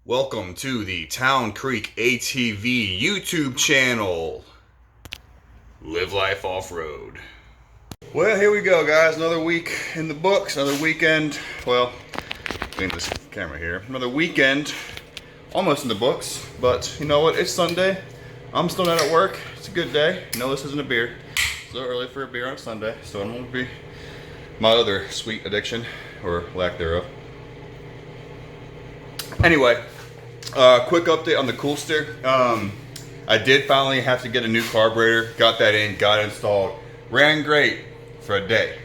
Welcome to the Town Creek ATV YouTube channel. Live life off-road. Well, here we go, guys. Another week in the books, another weekend. Well, clean this camera here. Another weekend, almost in the books. But you know what? It's Sunday. I'm still not at work. It's a good day. No, this isn't a beer. It's a little early for a beer on Sunday, so I'm gonna be my other sweet addiction, or lack thereof. Anyway, quick update on the Coolster. I did finally have to get a new carburetor. Got that in, got it installed. Ran great for a day.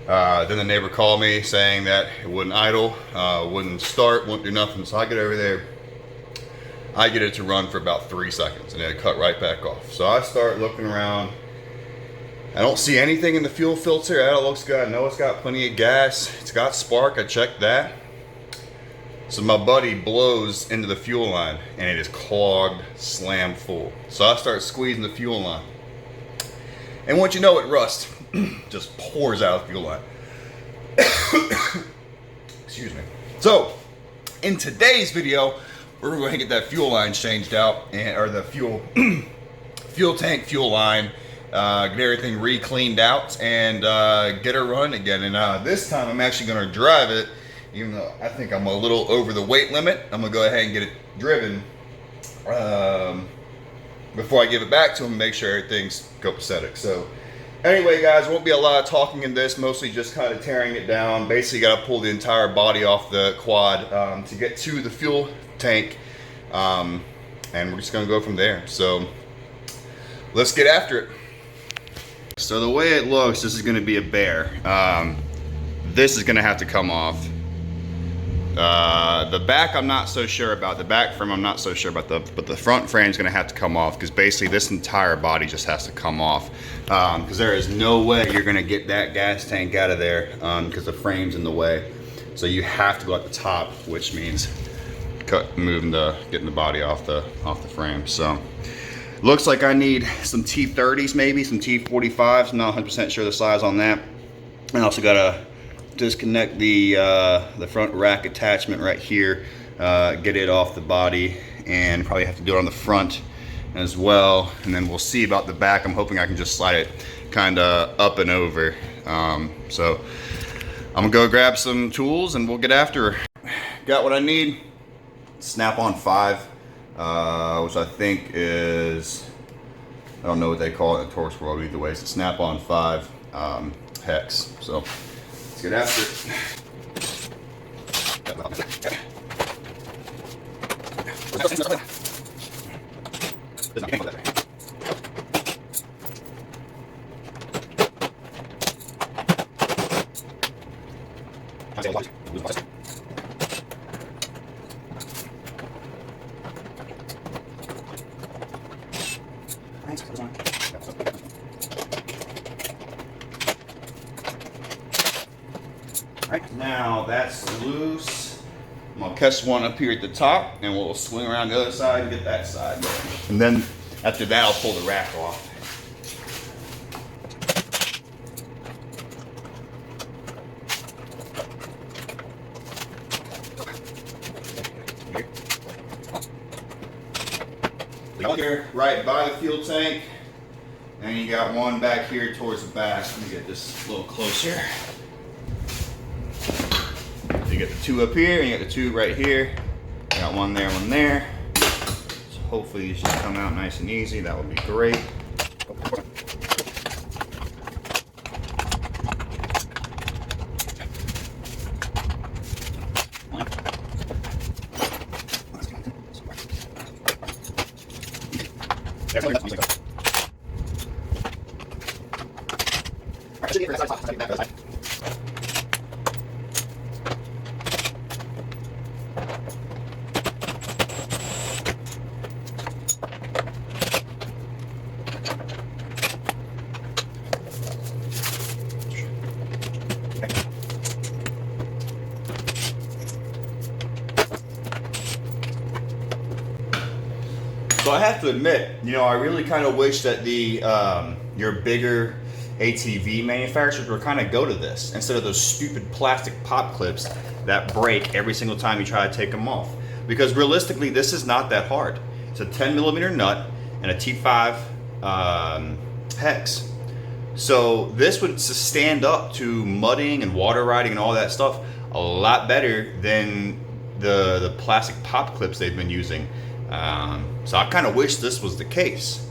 Then the neighbor called me saying that it wouldn't idle, wouldn't start, wouldn't do nothing. So I get over there. I get it to run for about 3 seconds and then it cut right back off. So I start looking around. I don't see anything in the fuel filter. It looks good. I know it's got plenty of gas. It's got spark. I checked that. So my buddy blows into the fuel line and it is clogged, slam full. So I start squeezing the fuel line. And once you know it, rust just pours out of the fuel line. Excuse me. So in today's video, we're going to get that fuel line changed out, or the fuel tank, fuel line, get everything re-cleaned out and get her running again. And this time I'm actually going to drive it. Even though I think I'm a little over the weight limit, I'm gonna go ahead and get it driven before I give it back to him and make sure everything's copacetic. So anyway, guys, won't be a lot of talking in this, mostly just kind of tearing it down. Basically got to pull the entire body off the quad to get to the fuel tank, and we're just gonna go from there. So let's get after it. So the way it looks, this is gonna be a bear. This is gonna have to come off. The back I'm not so sure about. The back frame I'm not so sure about, but the front frame is going to have to come off, because basically this entire body just has to come off, because there is no way you're going to get that gas tank out of there because the frame's in the way. So you have to go at the top, which means getting the body off the frame. So looks like I need some T30s, maybe some T45s. I'm not 100% sure the size on that. I also got to disconnect the front rack attachment right here, get it off the body, and probably have to do it on the front as well. And then we'll see about the back. I'm hoping I can just slide it kind of up and over. So I'm gonna go grab some tools and we'll get after her. Got what I need. Snap-on 5, which I think is, I don't know what they call it in the Torx world either way. It's a Snap-on 5 hex. So let's get after it. Right, now that's loose. I'm gonna catch one up here at the top and we'll swing around the other side and get that side going. And then after that I'll pull the rack off. Here, right by the fuel tank, and you got one back here towards the back. Let me get this a little closer. You get the two up here, and you got the two right here. Got one there, one there. So hopefully these should come out nice and easy. That would be great. So I have to admit, you know, I really kind of wish that your bigger ATV manufacturers were kind of go to this instead of those stupid plastic pop clips that break every single time you try to take them off. because realistically, this is not that hard. It's a 10mm nut and a T5 hex. So this would stand up to mudding and water riding and all that stuff a lot better than the plastic pop clips they've been using. So I kind of wish this was the case.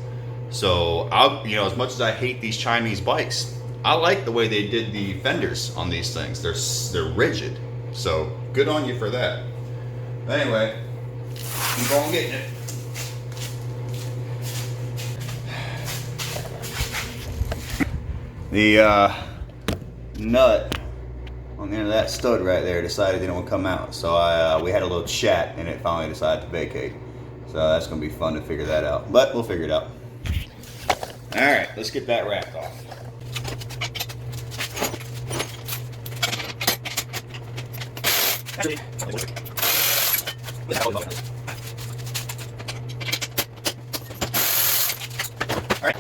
So as much as I hate these Chinese bikes, I like the way they did the fenders on these things. They're rigid. So good on you for that. Anyway, keep on getting it. The nut on the end of that stud right there decided it didn't come out. So we had a little chat and it finally decided to vacate. So that's gonna be fun to figure that out, but we'll figure it out. All right, let's get that rack off. All right.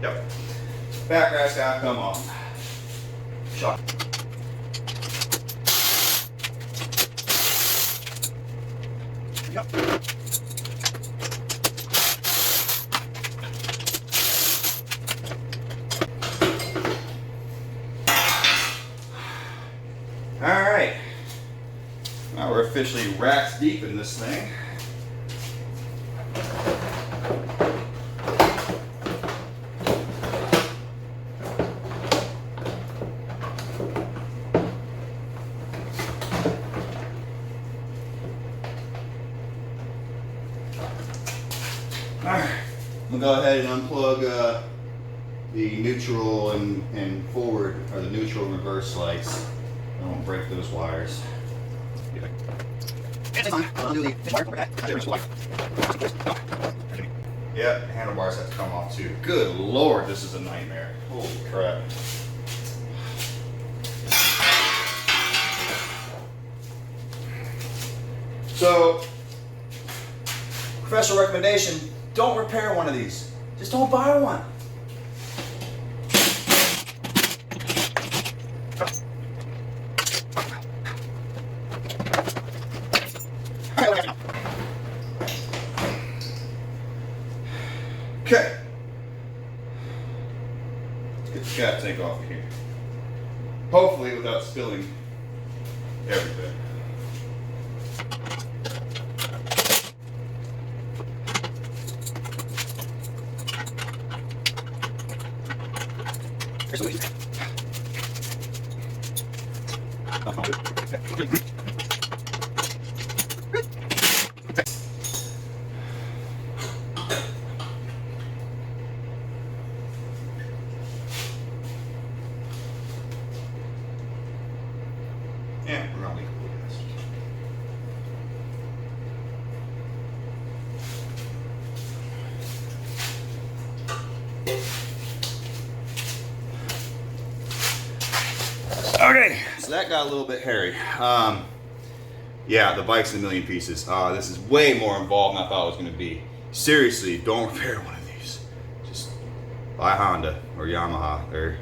Yep. Back rack's gotta come off. Shock. Yep. All right. Now we're officially racks deep in this thing. Alright, I'm gonna go ahead and unplug the neutral and forward, or the neutral and reverse lights. I won't break those wires. Yep, handlebars have to come off too. Good Lord, this is a nightmare. Holy crap. So, professional recommendation, don't repair one of these. Just don't buy one. Okay. Let's get the cat tank off of here. Hopefully without spilling everything. Yeah, we're gonna leave this. Okay, so that got a little bit hairy. Yeah, the bike's in a million pieces. This is way more involved than I thought it was going to be. Seriously, don't repair one of these. Just buy Honda or Yamaha or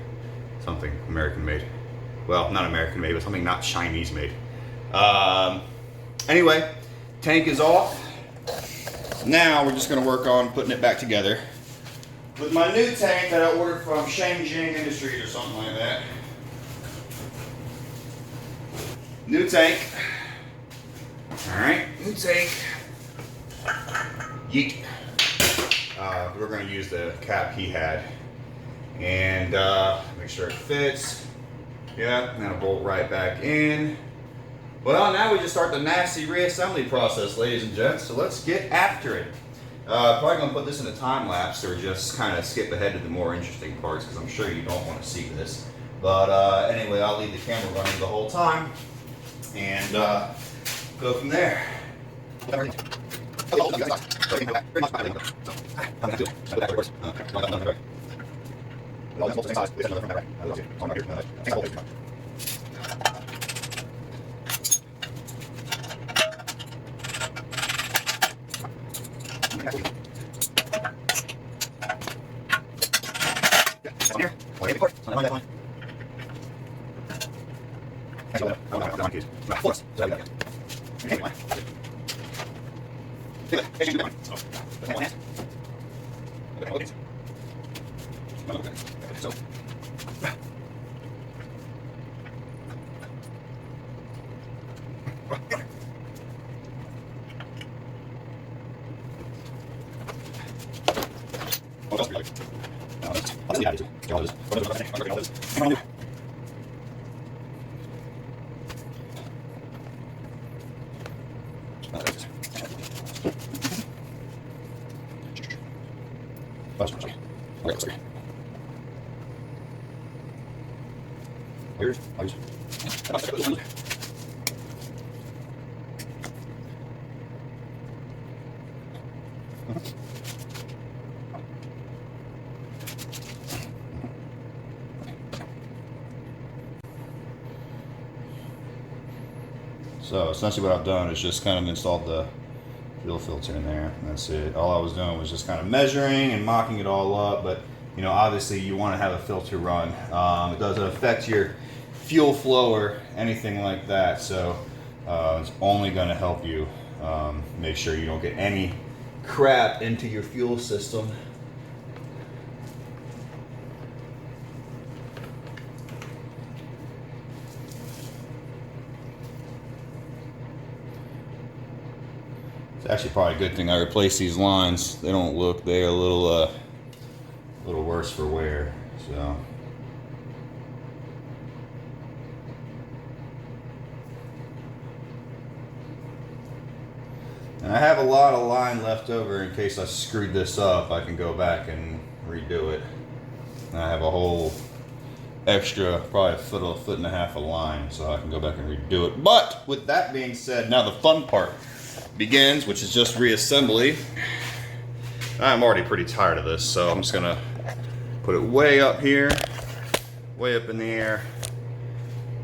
something American made. Well, not American made, but something not Chinese made. Anyway, tank is off. Now we're just going to work on putting it back together with my new tank that I ordered from Shenzhen Industries or something like that. New tank. Alright, new tank. Yeet. We're going to use the cap he had. And make sure it fits. Yeah, and that'll bolt right back in. Well, now we just start the nasty reassembly process, ladies and gents. So let's get after it. Probably going to put this in a time lapse or just kind of skip ahead to the more interesting parts because I'm sure you don't want to see this. But anyway, I'll leave the camera running the whole time and go from there. Here. Okay, before. On that one. Actually, I want to keys. Right, force. So we go. Okay, one. Good. Hey, you do one. So, one hand. Okay. Okay. So. Oh, that's really good. I'll see how it is. All this. All this. Come on. Here's so essentially what I've done is just kind of installed the fuel filter in there. That's it. All I was doing was just kind of measuring and mocking it all up, but you know, obviously you want to have a filter run. It doesn't affect your fuel flow or anything like that, so it's only going to help you make sure you don't get any crap into your fuel system. It's actually probably a good thing I replaced these lines. They don't look, they're a little worse for wear. So and I have a lot of line left over in case I screwed this up. I can go back and redo it. And I have a whole extra, probably a foot and a half of line, so I can go back and redo it. But with that being said, now the fun part begins, which is just reassembly. I'm already pretty tired of this, so I'm just gonna put it way up here, way up in the air,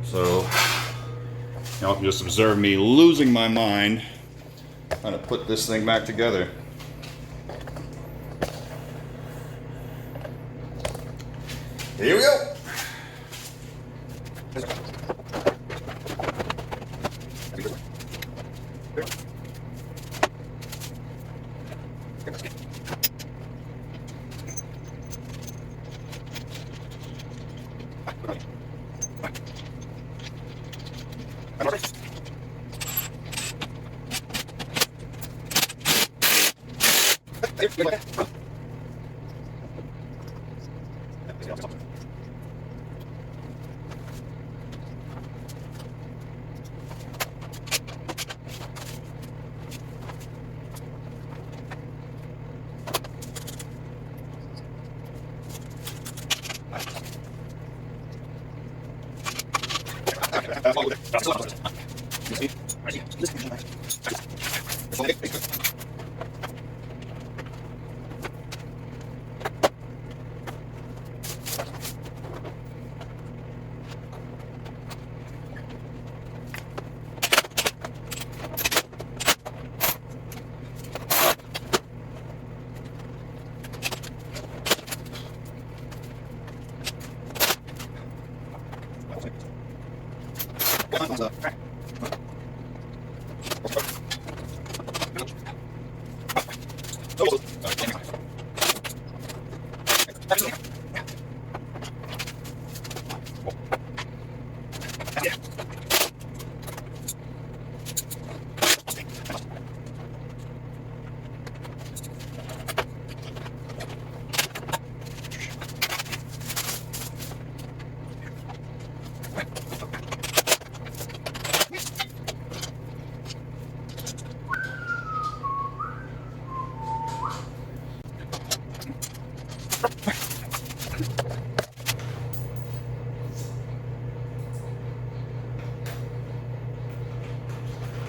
so y'all can just observe me losing my mind trying to put this thing back together. Here we go.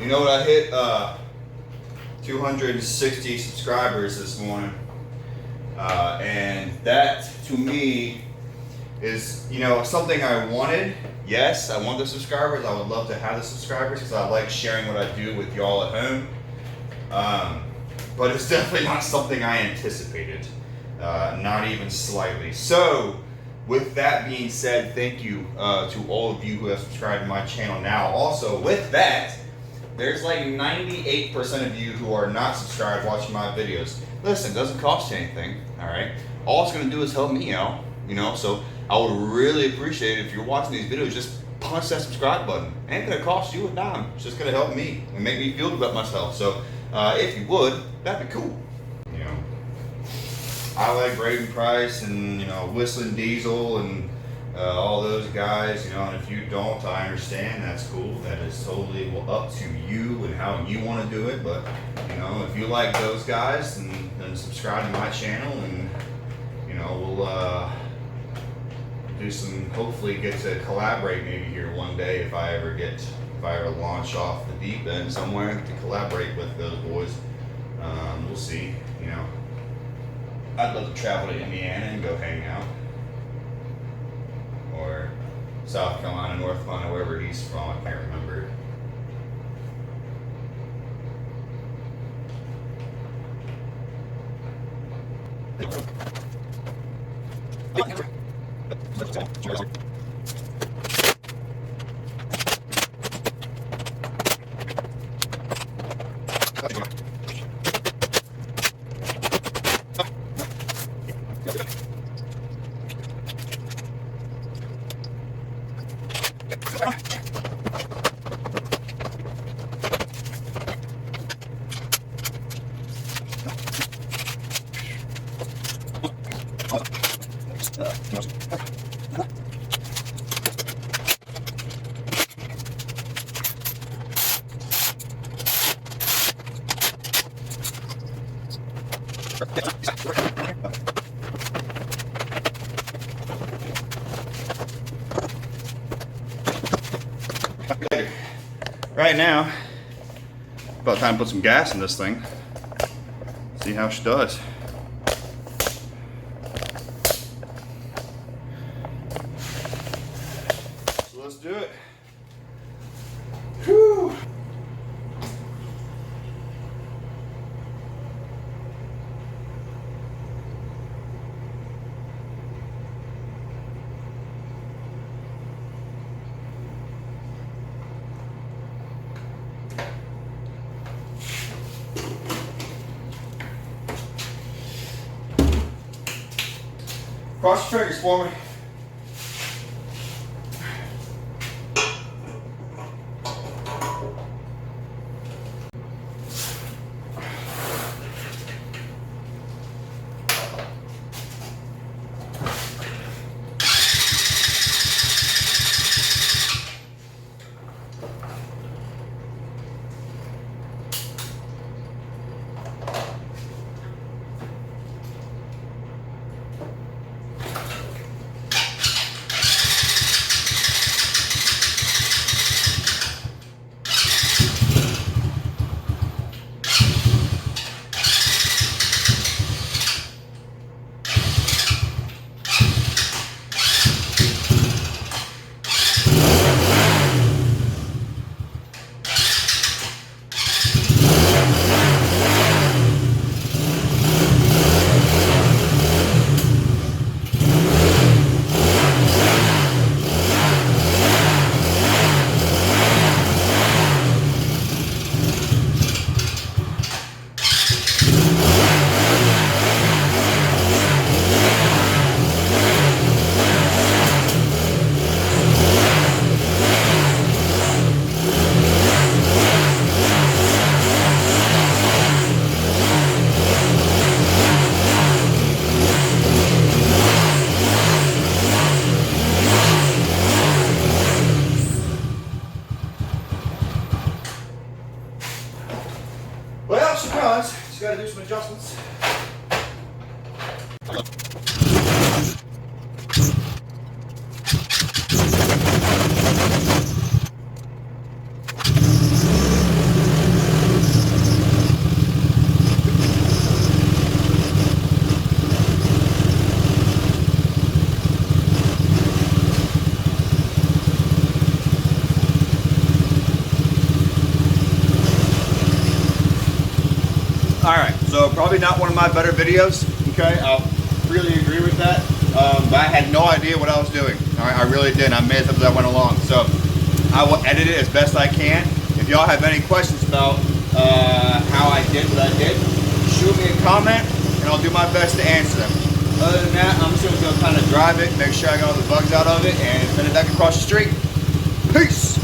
You know what, I hit 260 subscribers this morning, and that to me is, you know, something I wanted. Yes, I want the subscribers. I would love to have the subscribers because I like sharing what I do with y'all at home. But it's definitely not something I anticipated. Not even slightly. So, with that being said, thank you to all of you who have subscribed to my channel now. Also, with that, there's like 98% of you who are not subscribed watching my videos. Listen, it doesn't cost you anything, all right? All it's gonna do is help me out, you know? So I would really appreciate it if you're watching these videos, just punch that subscribe button. It ain't gonna cost you a dime. It's just gonna help me and make me feel good about myself. So if you would, that'd be cool. You know, I like Braden Price and, you know, Whistling Diesel and all those guys, you know, and if you don't, I understand, that's cool. That is totally up to you and how you want to do it. But, you know, if you like those guys, then subscribe to my channel, and, you know, we'll do some, hopefully get to collaborate maybe here one day if I ever launch off the deep end somewhere to collaborate with those boys. We'll see, you know. I'd love to travel to Indiana and go hang out. Or South Carolina, North Carolina, wherever he's from, I can't remember. Right now, about time to put some gas in this thing. See how she does. So let's do it. Whew. Cross your fingers for me. Well, she runs. Just got to do some adjustments. Alright, so probably not one of my better videos, okay? freely agree with that. But I had no idea what I was doing. I really didn't. I made it up as I went along. So I will edit it as best I can. If y'all have any questions about how I did what I did, shoot me a comment and I'll do my best to answer them. Other than that, I'm just gonna kind of drive it, make sure I got all the bugs out of it, and send it back across the street. Peace!